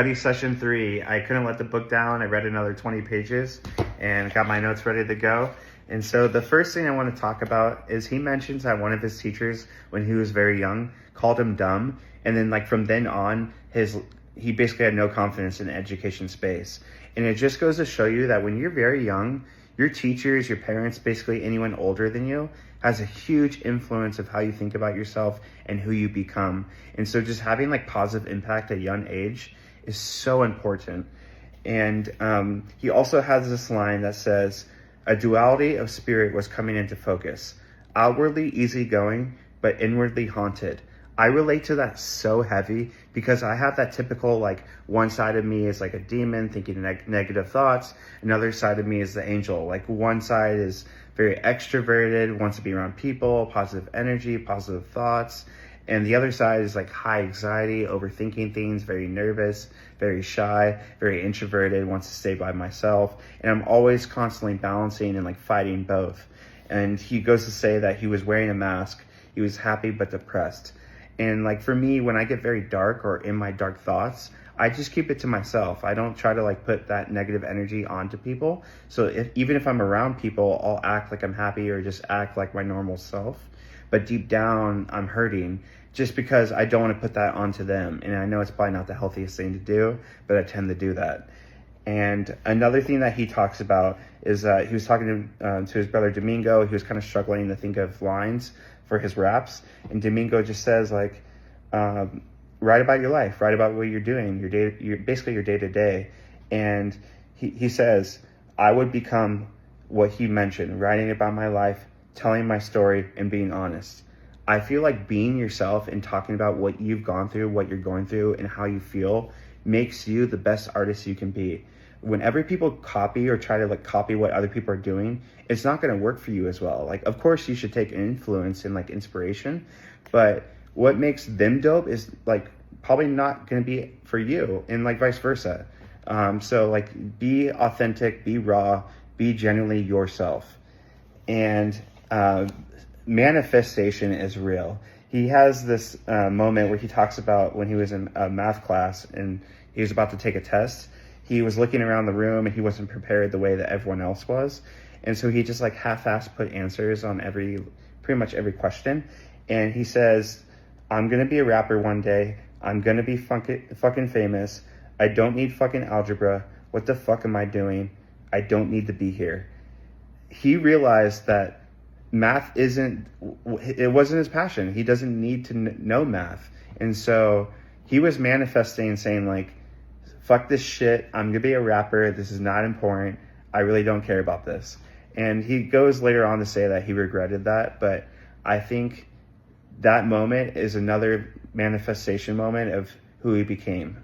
Study session 3. I couldn't let the book down. I read another 20 pages and got my notes ready to go. And so the first thing I want to talk about is he mentions that one of his teachers, when he was very young, called him dumb. And then like from then on, he basically had no confidence in the education space. And it just goes to show you that when you're very young, your teachers, your parents, basically anyone older than you, has a huge influence of how you think about yourself and who you become. And so just having like positive impact at a young age is so important. And he also has this line that says, a duality of spirit was coming into focus, outwardly easygoing, but inwardly haunted. I relate to that so heavy because I have that typical, like, one side of me is like a demon thinking negative thoughts. Another side of me is the angel. Like, one side is very extroverted, wants to be around people, positive energy, positive thoughts. And the other side is like high anxiety, overthinking things, very nervous, very shy, very introverted, wants to stay by myself. And I'm always constantly balancing and like fighting both. And he goes to say that he was wearing a mask. He was happy but depressed. And like for me, when I get very dark or in my dark thoughts, I just keep it to myself. I don't try to like put that negative energy onto people. So even if I'm around people, I'll act like I'm happy or just act like my normal self. But deep down, I'm hurting just because I don't want to put that onto them. And I know it's probably not the healthiest thing to do, but I tend to do that. And another thing that he talks about is he was talking to his brother Domingo. He was kind of struggling to think of lines for his raps. And Domingo just says like, write about your life, write about what you're doing, basically your day to day. And he says, I would become what he mentioned, writing about my life, telling my story, and being honest. I feel like being yourself and talking about what you've gone through, what you're going through, and how you feel makes you the best artist you can be. Whenever people copy or try to like copy what other people are doing, it's not going to work for you as well. Like, of course you should take influence and like inspiration, but what makes them dope is like probably not going to be for you, and like vice versa. So like be authentic, be raw, be genuinely yourself. And manifestation is real. He has this moment where he talks about when he was in a math class and he was about to take a test. He was looking around the room and he wasn't prepared the way that everyone else was. And so he just like half-assed put answers on pretty much every question. And he says, I'm going to be a rapper one day. I'm going to be fucking famous. I don't need fucking algebra. What the fuck am I doing? I don't need to be here. He realized that math wasn't his passion. He doesn't need to know math. And so he was manifesting and saying like, fuck this shit. I'm going to be a rapper. This is not important. I really don't care about this. And he goes later on to say that he regretted that. But I think that moment is another manifestation moment of who he became.